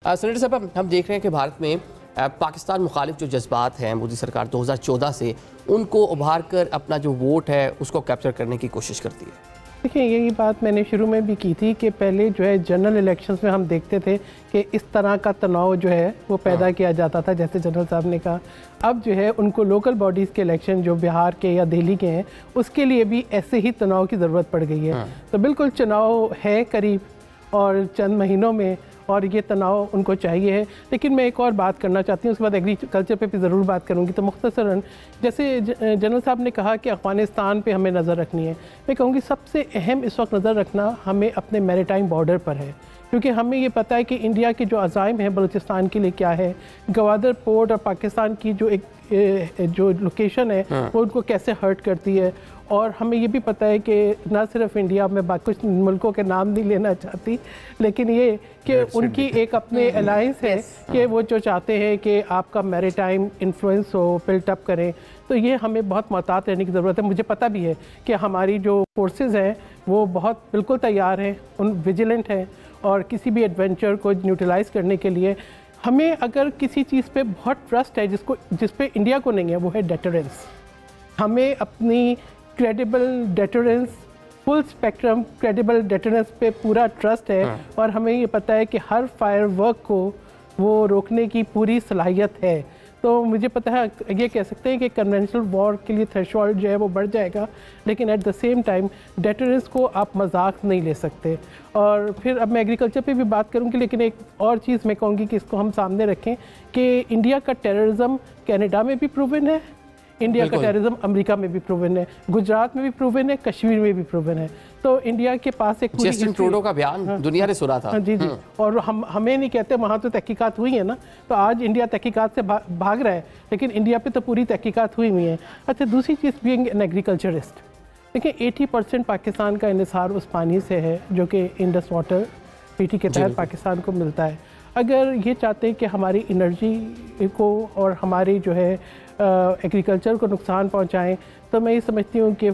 Senator साहब, हम देख रहे हैं कि भारत में पाकिस्तान मुखालिफ जो जज्बात हैं, मोदी सरकार 2014 से उनको उभार कर अपना जो वोट है उसको कैप्चर करने की कोशिश करती है। देखिए, यही बात मैंने शुरू में भी की थी कि पहले जो है जनरल इलेक्शंस में हम देखते थे कि इस तरह का तनाव जो है वो पैदा किया जाता था, जैसे जनरल साहब ने कहा। अब जो है उनको लोकल बॉडीज़ के इलेक्शन जो बिहार के या दिल्ली के हैं उसके लिए भी ऐसे ही तनाव की ज़रूरत पड़ गई है। तो बिल्कुल चुनाव है करीब और चंद महीनों में, और ये तनाव उनको चाहिए है। लेकिन मैं एक और बात करना चाहती हूँ, उसके बाद एग्रीकल्चर पे भी ज़रूर बात करूँगी। तो मुख्तसरन जैसे जनरल साहब ने कहा कि अफ़गानिस्तान पे हमें नज़र रखनी है, मैं कहूँगी सबसे अहम इस वक्त नज़र रखना हमें अपने मैरीटाइम बॉर्डर पर है, क्योंकि हमें ये पता है कि इंडिया के जो अज़ाइम हैं बलूचिस्तान के लिए क्या है, गवादर पोर्ट और पाकिस्तान की जो लोकेशन है वो उनको कैसे हर्ट करती है। और हमें ये भी पता है कि ना सिर्फ इंडिया में कुछ मुल्कों के नाम नहीं लेना चाहती, लेकिन ये कि उनकी एक अपने अलायंस है कि वो जो चाहते हैं कि आपका मैरीटाइम इन्फ्लुएंस हो, बिल्ट अप करें। तो ये हमें बहुत मोहतात रहने की ज़रूरत है। मुझे पता भी है कि हमारी जो फोर्सेस हैं वो बहुत बिल्कुल तैयार हैं, उन विजिलेंट हैं, और किसी भी एडवेंचर को न्यूट्रलाइज़ करने के लिए हमें अगर किसी चीज़ पे बहुत ट्रस्ट है जिस पे इंडिया को नहीं है, वो है डेटरेंस। हमें अपनी credible deterrence, full spectrum credible deterrence पे पूरा ट्रस्ट है, और हमें ये पता है कि हर फायरवर्क को वो रोकने की पूरी सलाहियत है। तो मुझे पता है, ये कह सकते हैं कि कन्वेंशनल वॉर के लिए थ्रेशोल्ड जो है वो बढ़ जाएगा, लेकिन at the same time deterrence को आप मजाक नहीं ले सकते। और फिर अब मैं एग्रीकल्चर पे भी बात करूंगी, लेकिन एक और चीज़ मैं कहूँगी कि इसको हम सामने रखें कि इंडिया का टेररिज्म कनाडा में भी प्रूवन है, इंडिया का टेररिज्म अमेरिका में भी प्रूवन है, गुजरात में भी प्रूवन है, कश्मीर में भी प्रूवन है। तो इंडिया के पास एक जस्टिन ट्रूडो का बयान दुनिया ने सुना था। जी जी, और हमें नहीं कहते, वहाँ तो तहकीकात हुई है ना। तो आज इंडिया तहकीकात से भाग रहा है, लेकिन इंडिया पे तो पूरी तहकीकात हुई है। अच्छा, दूसरी चीज़ बीइंग एन एग्रीकल्चरिस्ट, देखिए 80% पाकिस्तान का इन्हिसार उस पानी से है जो कि इंडस वाटर पीटी के तहत पाकिस्तान को मिलता है। अगर ये चाहते हैं कि हमारी एनर्जी को और हमारी जो है एग्रीकल्चर को नुकसान पहुंचाएं, तो मैं ये समझती हूँ कि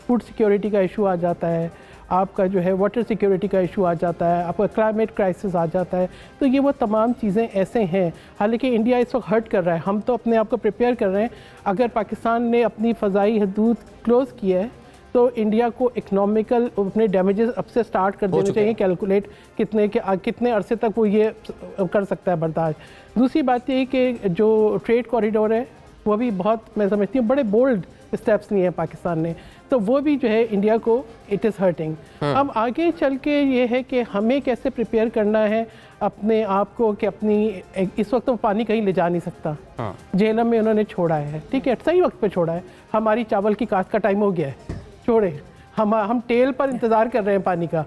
फूड सिक्योरिटी का इशू आ जाता है, आपका जो है वाटर सिक्योरिटी का इशू आ जाता है, आपका क्लाइमेट क्राइसिस आ जाता है। तो ये वो तमाम चीज़ें ऐसे हैं। हालांकि इंडिया इस वक्त हर्ट कर रहा है, हम तो अपने आप को प्रिपेयर कर रहे हैं। अगर पाकिस्तान ने अपनी फ़ज़ाई हदूद क्लोज़ किया है तो इंडिया को इकनॉमिकल अपने डैमेजेस अब से स्टार्ट कर देने चाहिए, कैलकुलेट कितने अरसे तक वो ये कर सकता है बर्दाश्त। दूसरी बात ये कि जो ट्रेड कॉरिडोर है वो भी बहुत, मैं समझती हूँ, बड़े बोल्ड स्टेप्स लिए हैं पाकिस्तान ने, तो वो भी जो है इंडिया को इट इज़ हर्टिंग। अब आगे चल के ये है कि हमें कैसे प्रिपेयर करना है अपने आप को कि अपनी, इस वक्त तो पानी कहीं ले जा नहीं सकता, जेहलम में उन्होंने छोड़ा है, ठीक है, सही वक्त पे छोड़ा है। हमारी चावल की काश्त का टाइम हो गया है, छोड़े, हम टेल पर इंतज़ार कर रहे हैं पानी का।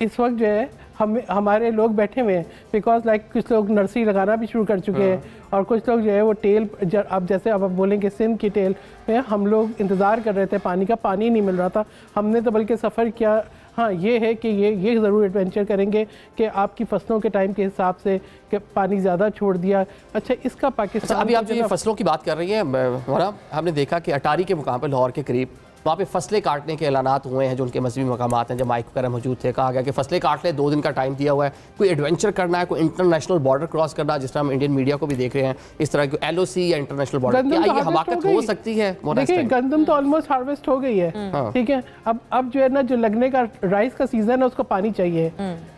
इस वक्त जो है हमारे लोग बैठे हुए हैं, बिकॉज कुछ लोग नर्सरी लगाना भी शुरू कर चुके हैं, और कुछ लोग जो है वो टेल, अब जैसे अब आप बोलेंगे सिंध की टेल में हम लोग इंतज़ार कर रहे थे पानी का, पानी नहीं मिल रहा था। हमने तो बल्कि सफ़र किया। हाँ, ये है कि ये ज़रूर एडवेंचर करेंगे कि आपकी फसलों के टाइम के हिसाब से कि पानी ज़्यादा छोड़ दिया। अच्छा, इसका पाकिस्तान, अभी आप जो फसलों की बात कर रही हैं, हमने देखा कि अटारी के मुकाम पर लाहौर के करीब वहाँ पे फसलें काटने के ऐलानात हुए हैं, जो उनके मजहबी मकामात हैं, जब माइक वगैरह मौजूद थे, कहा गया कि फसलें काट ले, 2 दिन का टाइम दिया हुआ है। कोई एडवेंचर करना है, कोई इंटरनेशनल बॉर्डर क्रॉस करना, जिस तरह हम इंडियन मीडिया को भी देख रहे हैं, इस तरह की LOC या इंटरनेशनल बॉर्डर, क्या ये हमाकत हो सकती है? देखिए, गंदम तो ऑलमोस्ट हार्वेस्ट हो गई है, ठीक है। अब जो है ना, जो लगने का राइस का सीजन है उसको पानी चाहिए,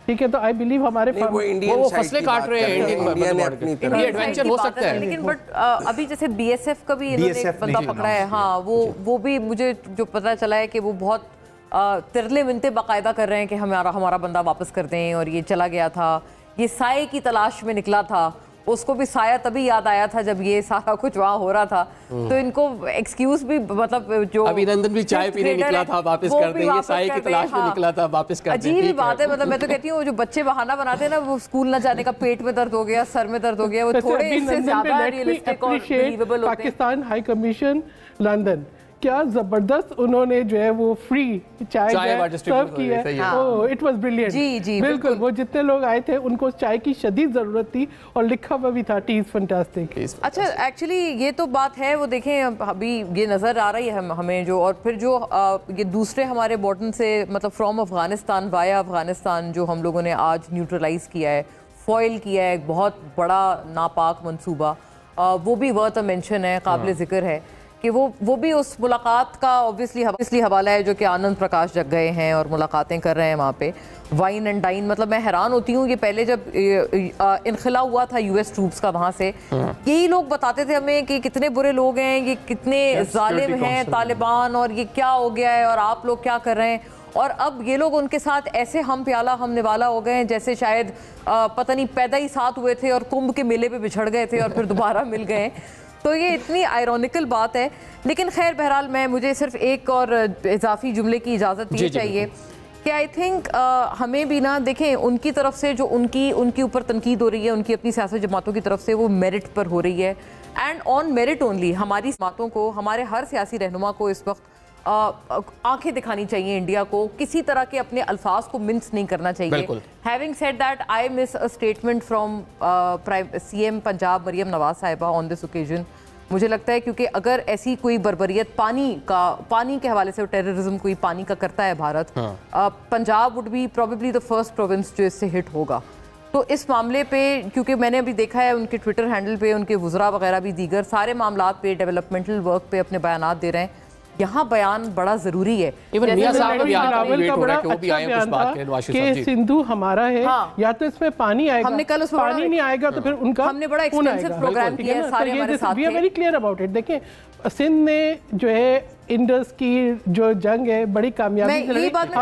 ठीक है। तो आई बिलीव हमारे वो फसलें काट रहे हैं, इंडियन एडवेंचर हो सकता है। लेकिन बट अभी जैसे BSF का भी इन्होंने एक बंदा पकड़ा है, हाँ, वो भी मुझे जो पता चला है कि वो बहुत तिरले मिनते बाकायदा कर रहे हैं कि हमारा बंदा वापस कर दें, और ये चला गया था, ये साए की तलाश में निकला था, उसको भी साया तभी याद आया था जब ये सारा कुछ वहाँ हो रहा था। तो इनको एक्सक्यूज भी, मतलब जो अभिनंदन भी चाय पीने निकला था, वापस कर देंगे, साए की तलाश में निकला था, वापस कर देंगे। अजीब बात है, मतलब मैं तो कहती हूँ जो बच्चे बहाना बनाते हैं ना, वो स्कूल न जाने का, पेट में दर्द हो गया, सर में दर्द हो गया, वो थोड़े इससे ज्यादा रियलिस्टिक और बिलीवेबल होते हैं। पाकिस्तान हाई कमीशन लंदन, क्या जबरदस्त उन्होंने जो है वो फ्री चाय सर्व की है। It was brilliant. जी जी, बिल्कुल। वो जितने लोग आए थे उनको चाय की शदीद जरूरत थी, और लिखा हुआ भी था टी इज फैंटास्टिक। अच्छा, एक्चुअली ये तो बात है, वो देखें अभी ये नज़र आ रही है हमें जो, और फिर जो ये दूसरे हमारे बॉर्डर से, मतलब फ्रॉम अफगानिस्तान वाया अफगानिस्तान, जो हम लोगों ने आज न्यूट्रलाइज किया है, फॉइल किया है, एक बहुत बड़ा नापाक मंसूबा, वो भी वर्थ अ मेंशन है, काबिल ज़िक्र है कि वो भी उस मुलाकात का ऑब्वियसली हवाला है जो कि आनंद प्रकाश जग गए हैं और मुलाकातें कर रहे हैं वहाँ पे, वाइन एंड डाइन। मतलब मैं हैरान होती हूँ, ये पहले जब इनखिला हुआ था यूएस ट्रूप्स का वहाँ से, यही लोग बताते थे हमें कि कितने बुरे लोग हैं, ये कितने जालिम हैं तालिबान, और ये क्या हो गया है और आप लोग क्या कर रहे हैं। और अब ये लोग उनके साथ ऐसे हम प्याला हम निवाला हो गए हैं जैसे शायद पता नहीं पैदा ही साथ हुए थे और कुंभ के मेले पे बिछड़ गए थे और फिर दोबारा मिल गए। तो ये इतनी आयरॉनिकल बात है। लेकिन खैर बहरहाल मुझे सिर्फ एक और इजाफी जुमले की इजाज़त ये चाहिए कि आई थिंक हमें भी ना देखें, उनकी तरफ से जो उनकी ऊपर तनकीद हो रही है, उनकी अपनी सियासी जमातों की तरफ से, वो मेरिट पर हो रही है एंड ऑन मेरिट ओनली। हमारी जमातों को, हमारे हर सियासी रहनुमा को इस वक्त आंखें दिखानी चाहिए इंडिया को, किसी तरह के अपने अल्फाज को मिन्स नहीं करना चाहिए। Having said that, I miss a statement from CM Punjab Maryam Nawaz Sahiba on this occasion. मुझे लगता है क्योंकि अगर ऐसी कोई बर्बरियत पानी के हवाले से टेररिज्म कोई पानी का करता है Bharat, Punjab would be probably the first province जो इससे हिट होगा। तो इस मामले पे, क्योंकि मैंने अभी देखा है उनके ट्विटर हैंडल पे उनके वुज़रा वगैरह भी दीगर सारे मामलात पे, डेवलपमेंटल वर्क पे अपने बयानात दे रहे हैं, यहाँ बयान बड़ा जरूरी है। कि सिंधु हमारा है, या तो इसमें पानी आएगा, हमने कल उस पानी नहीं आएगा तो फिर उनका हमने बड़ा एक्सटेंसिव प्रोग्राम किया है, सारे हमारे साथ we are very clear about it. देखिए सिंध ने जो है इंडस की जो जंग है बड़ी कामयाबी से